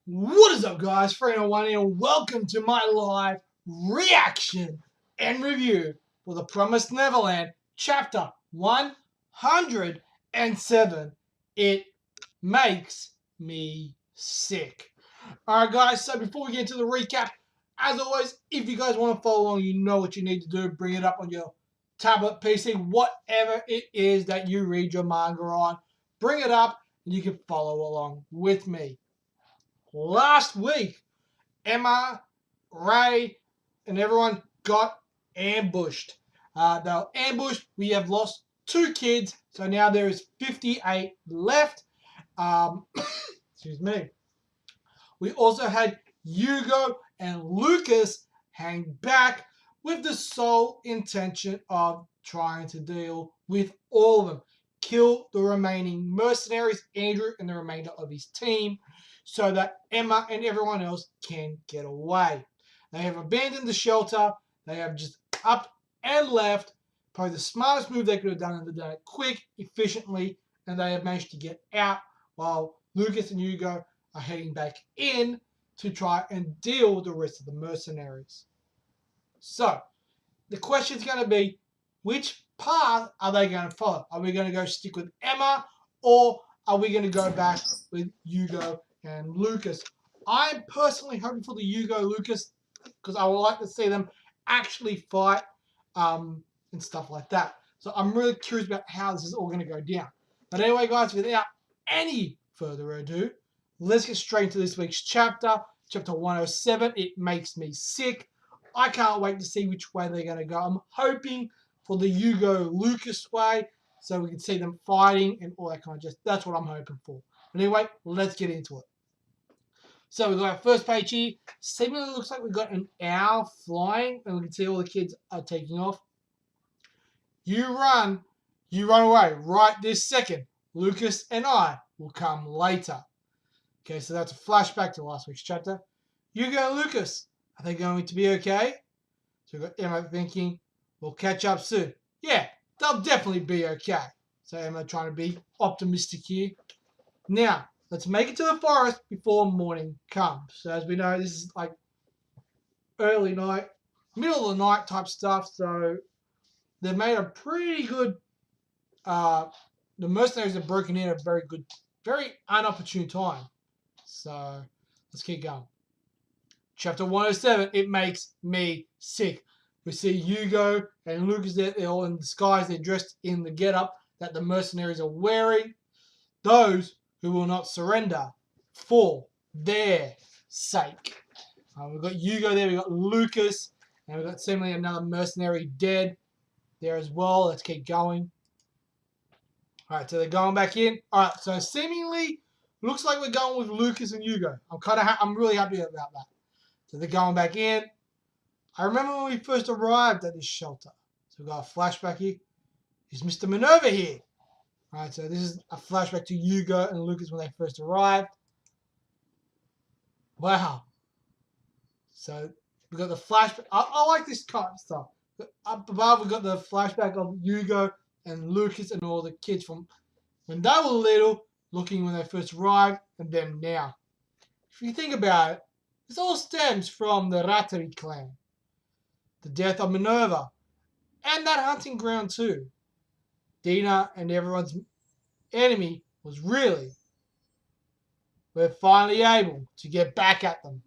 What is up, guys? Freno1 here. Welcome to my live reaction and review for The Promised Neverland, Chapter 107. It makes me sick. Alright, guys, so before we get into the recap, as always, if you guys want to follow along, you know what you need to do. Bring it up on your tablet, PC, whatever it is that you read your manga on. Bring it up and you can follow along with me. Last week, Emma, Ray, and everyone got ambushed. They were ambushed. We have lost 2 kids, so now there is 58 left. Excuse me. We also had Hugo and Lucas hang back with the sole intention of trying to deal with all of them. Kill the remaining mercenaries, Andrew and the remainder of his team, so that Emma and everyone else can get away. They have abandoned the shelter. They have just up and left. Probably the smartest move they could have done, and they've done it quick, efficiently, and they have managed to get out while Lucas and Hugo are heading back in to try and deal with the rest of the mercenaries. So, the question is going to be, which path are they going to follow? Are we going to go stick with Emma, or are we going to go back with Hugo and Lucas? I'm personally hoping for the Hugo Lucas because I would like to see them actually fight and stuff like that. So I'm really curious about how this is all going to go down. But anyway, guys, without any further ado, let's get straight into this week's chapter. Chapter 107, It Makes Me Sick. I can't wait to see which way they're going to go. I'm hoping for the Hugo Lucas way so we can see them fighting and all that kind of just. That's what I'm hoping for. But anyway, let's get into it. So we've got our first page here. Seemingly looks like we've got an owl flying, and we can see all the kids are taking off. You run away right this second. Lucas and I will come later. Okay, so that's a flashback to last week's chapter. Hugo and Lucas, are they going to be okay? So we've got Emma thinking, we'll catch up soon. Yeah, they'll definitely be okay. So Emma trying to be optimistic here. Now, let's make it to the forest before morning comes. So as we know, this is like early night, middle of the night type stuff. So they've made a pretty good, the mercenaries have broken in at a very unopportune time. So let's keep going. Chapter 107, It Makes Me Sick. We see Hugo and Lucas there. They're all in disguise. They're dressed in the getup that the mercenaries are wearing. Those who will not surrender for their sake. We've got Hugo there. We've got Lucas. And we've got seemingly another mercenary dead there as well. Let's keep going. All right, so they're going back in. All right, so seemingly looks like we're going with Lucas and Hugo. I'm really happy about that. So they're going back in. I remember when we first arrived at this shelter. So we've got a flashback here. Is Mr. Minerva here? All right, so this is a flashback to Hugo and Lucas when they first arrived. Wow. So we've got the flashback. I like this kind of stuff. Up above, we've got the flashback of Hugo and Lucas and all the kids from when they were little, looking when they first arrived, and them now. If you think about it, this all stems from the Ratari clan, the death of Minerva, and that hunting ground too. Dina and everyone's enemy was really, we're finally able to get back at them.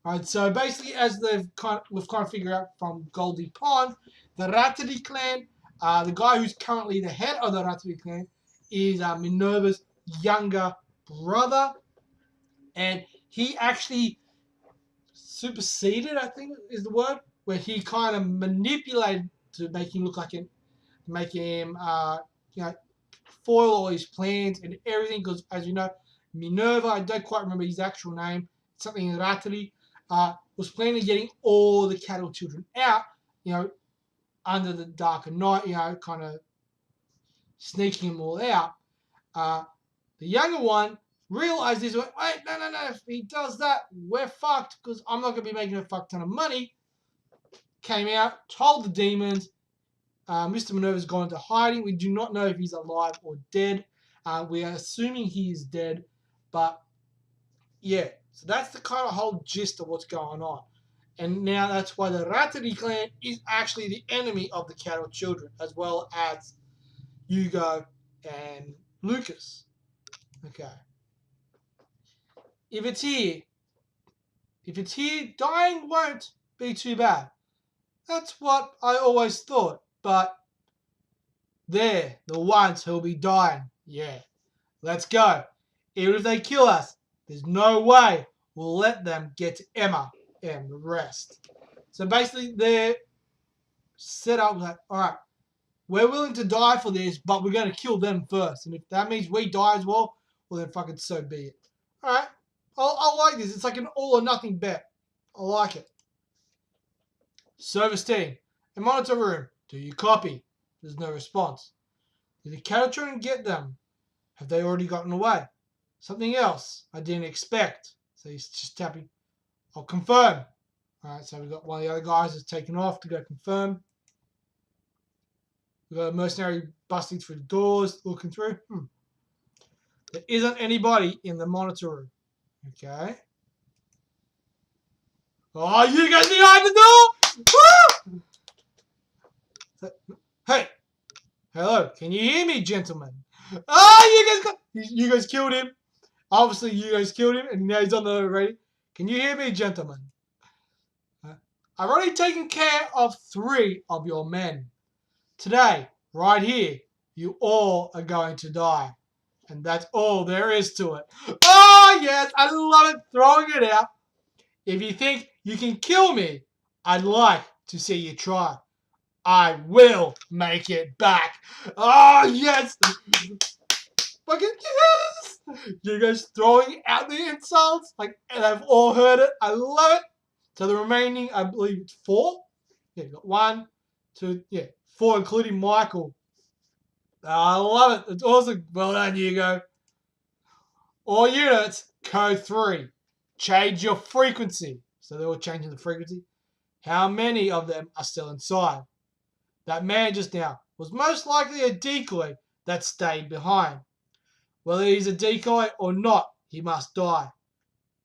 Alright, so basically, as we've kind of figured out from Goldie Pond, the Ratari clan, the guy who's currently the head of the Ratari clan is Minerva's younger brother, and he actually superseded, I think is the word, where he kind of manipulated to make him look like him, make him, foil all his plans and everything. Because as you know, Minerva, I don't quite remember his actual name, something in Ratari, was planning on getting all the cattle children out, under the dark of night, kind of sneaking them all out. The younger one realized this, went, wait, no, if he does that, we're fucked, because I'm not going to be making a fuck ton of money. Came out, told the demons, Mr. Minerva's gone into hiding. We do not know if he's alive or dead. We are assuming he is dead, but Yeah, so that's the kind of whole gist of what's going on. And now that's why the Ratari clan is actually the enemy of the cattle children, as well as Hugo and Lucas. Okay. If it's here, dying won't be too bad. That's what I always thought. But they're the ones who'll be dying. Yeah. Let's go. Even if they kill us, there's no way we'll let them get to Emma and the rest. So basically, they're set up like, all right, we're willing to die for this, but we're going to kill them first. And if that means we die as well then fucking so be it. All right. I like this. It's like an all or nothing bet. I like it. Service team. A monitor room. Do you copy? There's no response. Did the cattle children get them? Have they already gotten away? Something else I didn't expect. So he's just tapping. I'll confirm. Alright, so we've got one of the other guys that's taken off to go confirm. We've got a mercenary busting through the doors, looking through. There isn't anybody in the monitor room. Okay. Oh, you guys behind the door! Hey! Hello, can you hear me, gentlemen? You guys killed him. Obviously, you guys killed him, and now he's on the radio. Can you hear me, gentlemen? I've already taken care of 3 of your men. Today, right here, you all are going to die. And that's all there is to it. Oh, yes, I love it. Throwing it out. If you think you can kill me, I'd like to see you try. I will make it back. Oh, yes. Fucking yes. You guys throwing out the insults. Like, and I've all heard it. I love it. So the remaining, I believe it's 4. Yeah, you got 1, 2, 4, including Michael. I love it. It's awesome. Well done, Hugo. All units, code 3. Change your frequency. So they're all changing the frequency. How many of them are still inside? That man just now was most likely a decoy that stayed behind. Whether he's a decoy or not, he must die.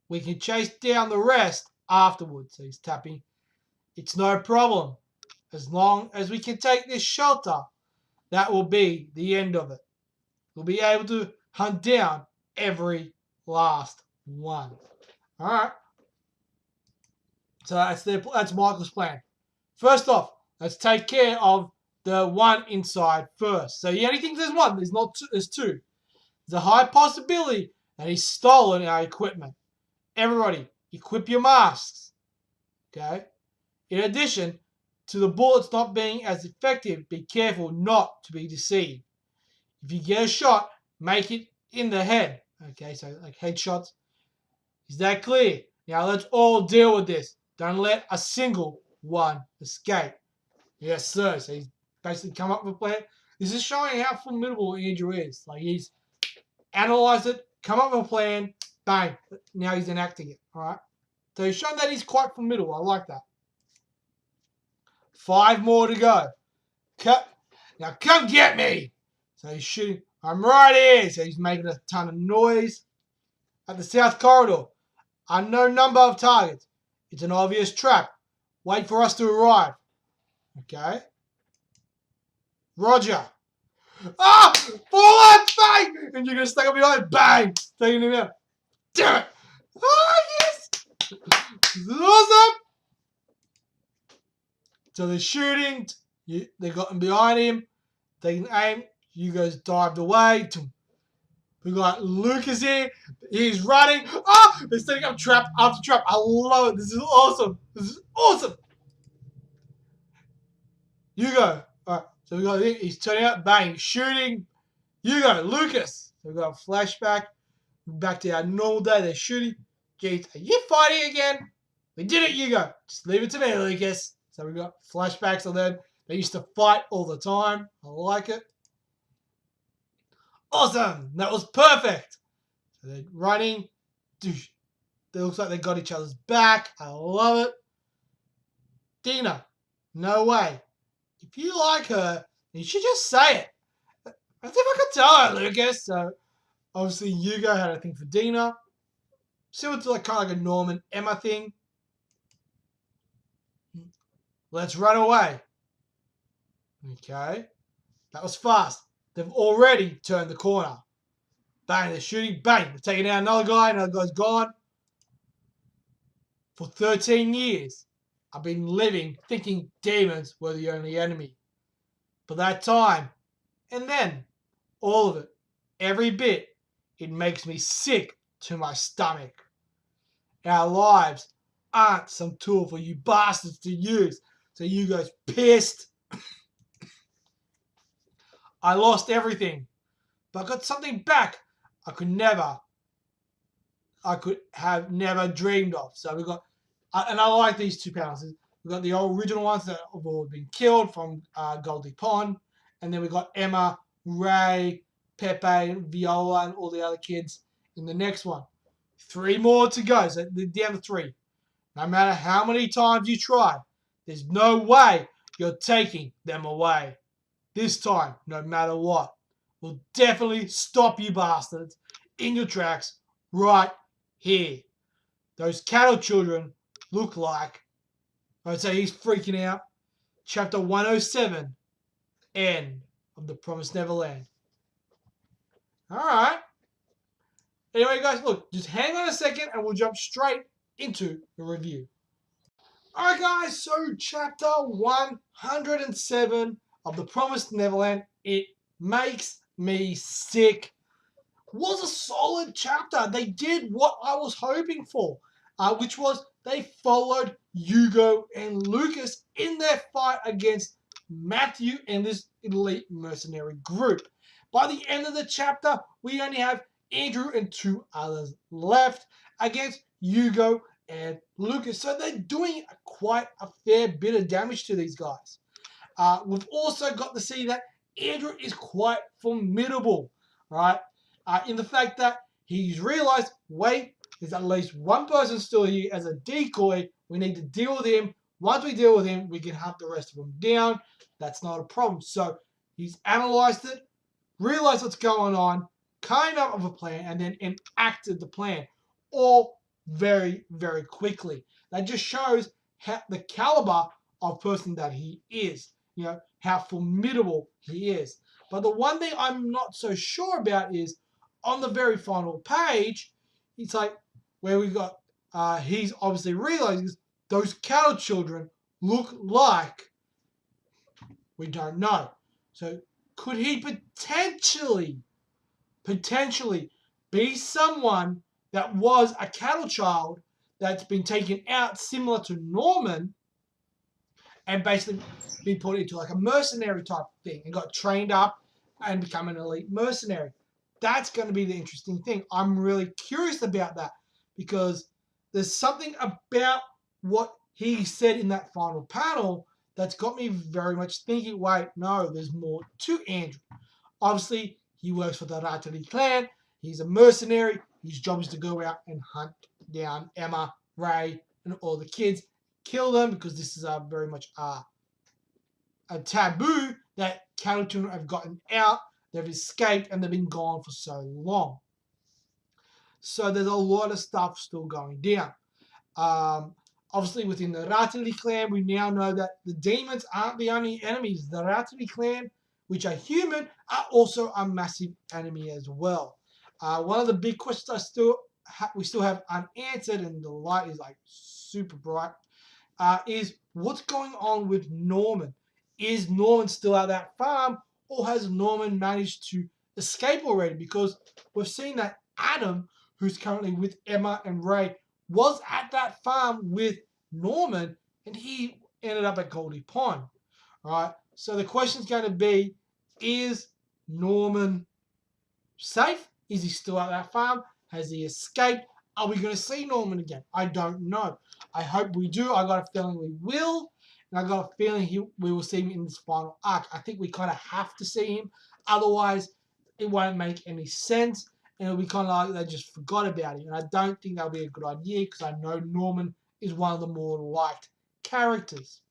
We can chase down the rest afterwards. So he's tapping. It's no problem. As long as we can take this shelter, that will be the end of it. We'll be able to hunt down every last one. All right. So that's Michael's plan. First off, let's take care of the one inside first. So he only thinks there's 1. There's not 2. There's 2. There's a high possibility that he's stolen our equipment. Everybody, equip your masks. Okay? In addition to the bullets not being as effective, be careful not to be deceived. If you get a shot, make it in the head. Okay, so like headshots. Is that clear? Now let's all deal with this. Don't let a single one escape. Yes, sir. So he's basically come up with a plan. This is showing how formidable Andrew is. Like he's analysed it, come up with a plan, bang. Now he's enacting it. All right. So he's shown that he's quite formidable. I like that. 5 more to go. Now come get me. So he's shooting. I'm right here. So he's making a ton of noise. At the south corridor, unknown number of targets. It's an obvious trap. Wait for us to arrive. Okay. Roger. Ah! Forward! Bang! And you're going to stuck up behind. Bang! Taking him out. Damn it! Oh, yes! This is awesome! So they're shooting. They got him behind him. They can aim. You guys dived away. We got Lucas here. He's running. Oh! They're setting up trap after trap. I love it. This is awesome. This is awesome. You go. Alright. So we got him. He's turning out. Bang. Shooting. You go. Lucas. So we got a flashback. Back to our normal day. They're shooting. Jeez. Are you fighting again? We did it, Hugo. Just leave it to me, Lucas. So we got flashbacks of them. They used to fight all the time. I like it. Awesome. That was perfect. So they're running. It looks like they got each other's back. I love it. Dina. No way. If you like her, you should just say it. I think I could tell her, Lucas. So obviously Hugo had a thing for Dina. Similar to like kind of like a Norman Emma thing. Let's run away. Okay. That was fast. They've already turned the corner. Bang, they're shooting. Bang, they're taking out another guy. Another guy's gone. For 13 years, I've been living thinking demons were the only enemy. But that time, and then, all of it, every bit, it makes me sick to my stomach. Our lives aren't some tool for you bastards to use. So you guys pissed. I lost everything, but I got something back I could have never dreamed of. So we got, and I like these two panels. We got the original ones that have all been killed from Goldie Pond, and then we got Emma, Ray, Pepe, Viola, and all the other kids in the next one. 3 more to go. So they're down to 3. No matter how many times you try, there's no way you're taking them away. This time, no matter what, we'll definitely stop you bastards in your tracks right here. Those cattle children look like, I'd say he's freaking out. Chapter 107, End of the Promised Neverland. Alright. Anyway, guys, look, just hang on a second and we'll jump straight into the review. Alright, guys, so chapter 107 of the Promised Neverland, It Makes Me Sick, was a solid chapter. They did what I was hoping for, which was they followed Hugo and Lucas in their fight against Matthew and this elite mercenary group. By the end of the chapter, we only have Andrew and 2 others left against Hugo and Lucas. So they're doing quite a fair bit of damage to these guys. We've also got to see that Andrew is quite formidable, right? In the fact that he's realized, wait, there's at least one person still here as a decoy. We need to deal with him. Once we deal with him, we can hunt the rest of them down. That's not a problem. So he's analyzed it, realized what's going on, came up with a plan, and then enacted the plan. All very, very quickly. That just shows the caliber of person that he is. You know, how formidable he is. But the one thing I'm not so sure about is on the very final page, it's like where we got, he's obviously realizing those cattle children look like, we don't know. So could he potentially be someone that was a cattle child that's been taken out similar to Norman and basically be put into like a mercenary type thing and got trained up and become an elite mercenary? That's going to be the interesting thing. I'm really curious about that because there's something about what he said in that final panel that's got me very much thinking, wait, no, there's more to Andrew. Obviously, he works for the Ratali clan. He's a mercenary. His job is to go out and hunt down Emma, Ray, and all the kids, kill them because this is very much a taboo that cattle children have gotten out. They've escaped and they've been gone for so long. So there's a lot of stuff still going down. Obviously, within the Ratali clan, we now know that the demons aren't the only enemies. The Ratali clan, which are human, are also a massive enemy as well. One of the big questions we still have unanswered, and the light is like super bright, is what's going on with Norman? Is Norman still at that farm, or has Norman managed to escape already? Because we've seen that Adam, who's currently with Emma and Ray, was at that farm with Norman, and he ended up at Goldie Pond. All right. So the question is going to be, is Norman safe? Is he still at that farm? Has he escaped? Are we going to see Norman again? I don't know. I hope we do. I got a feeling we will. And I got a feeling we will see him in this final arc. I think we kind of have to see him. Otherwise, it won't make any sense. And it'll be kind of like they just forgot about him. And I don't think that'll be a good idea because I know Norman is one of the more liked characters.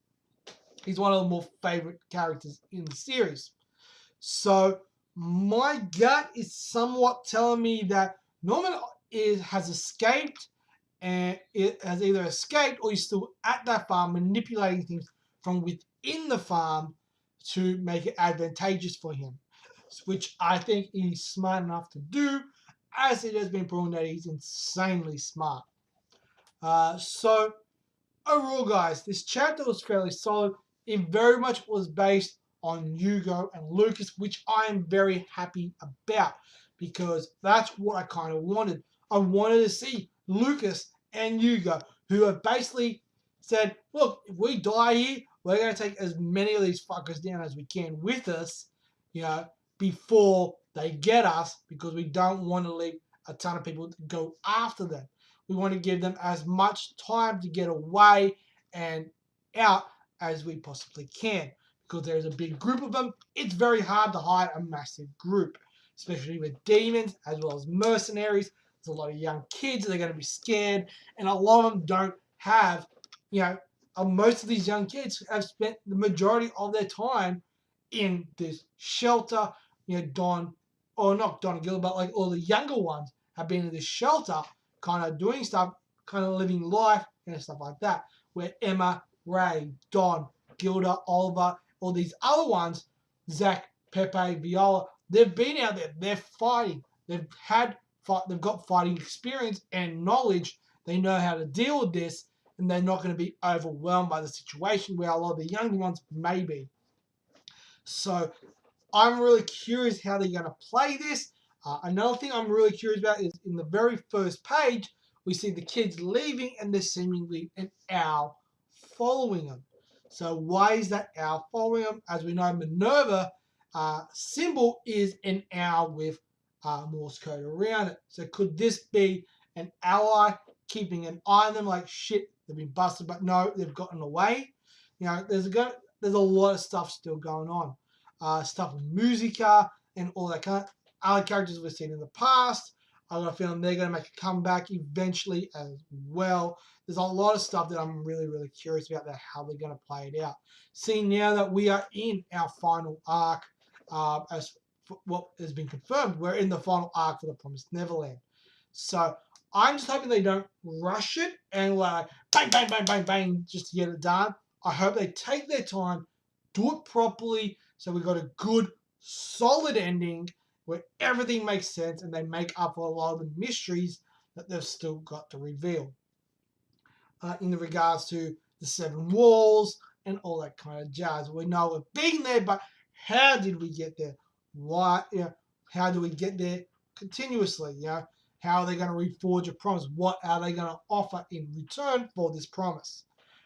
He's one of the more favorite characters in the series. So my gut is somewhat telling me that Norman has escaped, and it has either escaped or he's still at that farm manipulating things from within the farm to make it advantageous for him, which I think he's smart enough to do, as it has been proven that he's insanely smart. So overall, guys, this chapter was fairly solid. It very much was based on Hugo and Lucas, which I am very happy about because that's what I kind of wanted. I wanted to see Lucas and Hugo, who have basically said, look, if we die here, we're going to take as many of these fuckers down as we can with us, you know, before they get us, because we don't want to leave a ton of people to go after them. We want to give them as much time to get away and out as we possibly can. Because there's a big group of them, it's very hard to hide a massive group, especially with demons as well as mercenaries. There's a lot of young kids, they're going to be scared, and a lot of them don't have, you know, most of these young kids have spent the majority of their time in this shelter. You know, Don, or not Don and Gilbert, but like all the younger ones have been in this shelter, kind of doing stuff, kind of living life and stuff like that. Where Emma, Ray, Don, Gilda, Oliver, all these other ones, Zach, Pepe, Viola, they've been out there, they're fighting, they've got fighting experience and knowledge, they know how to deal with this, and they're not going to be overwhelmed by the situation where a lot of the younger ones may be. So I'm really curious how they're going to play this. Another thing I'm really curious about is in the very first page, we see the kids leaving and there's seemingly an owl following them. So why is that owl following them? As we know, Minerva symbol is an owl with Morse code around it. So could this be an ally keeping an eye on them, like shit, they've been busted, but no, they've gotten away? You know, there's a lot of stuff still going on. Stuff with Musica and all that kind of other characters we've seen in the past. I've got a feeling they're going to make a comeback eventually as well. There's a lot of stuff that I'm really, really curious about how they're going to play it out. Seeing now that we are in our final arc, as what has been confirmed, we're in the final arc for the Promised Neverland. So I'm just hoping they don't rush it and like bang, bang, bang, bang, bang, just to get it done. I hope they take their time, do it properly, so we got a good, solid ending where everything makes sense and they make up for a lot of the mysteries that they've still got to reveal. In regards to the 7 walls and all that kind of jazz. We know we've been there, but how did we get there? Why? You know, how do we get there continuously? You know, how are they going to reforge a promise? What are they going to offer in return for this promise?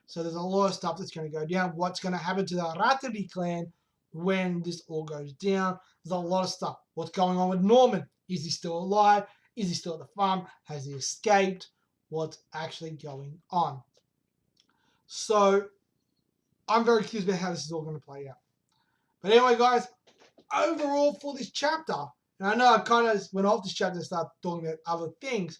So there's a lot of stuff that's going to go down. What's going to happen to the Ratabi clan when this all goes down? There's a lot of stuff. What's going on with Norman? Is he still alive? Is he still at the farm? Has he escaped? What's actually going on? So I'm very curious about how this is all going to play out. But anyway, guys, overall for this chapter, and I know I kind of went off this chapter and started talking about other things.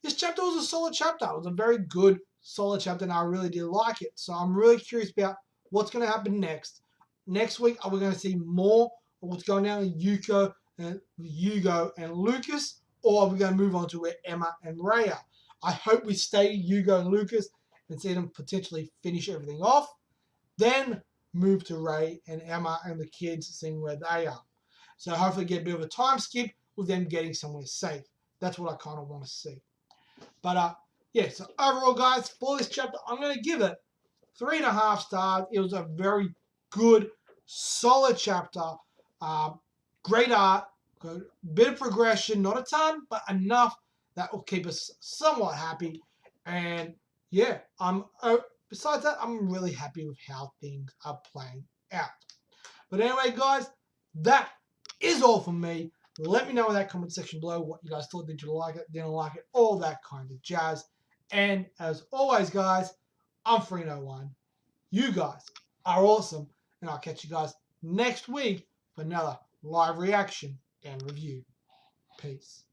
This chapter was a solid chapter. It was a very good, solid chapter, and I really did like it. So I'm really curious about what's going to happen next. Next week, are we going to see more of what's going on with Hugo and Lucas, or are we going to move on to where Emma and Ray are? I hope we stay Hugo and Lucas and see them potentially finish everything off. Then move to Ray and Emma and the kids, seeing where they are. So hopefully get a bit of a time skip with them getting somewhere safe. That's what I kind of want to see. But yeah, so overall, guys, for this chapter, I'm going to give it 3.5 stars. It was a very good, solid chapter. Great art, good bit of progression, not a ton, but enough that will keep us somewhat happy. And yeah, besides that, I'm really happy with how things are playing out. But anyway, guys, that is all from me. Let me know in that comment section below what you guys thought. Did you like it? Didn't like it? All that kind of jazz. And as always, guys, I'm Free01. You guys are awesome. And I'll catch you guys next week for another live reaction and review. Peace.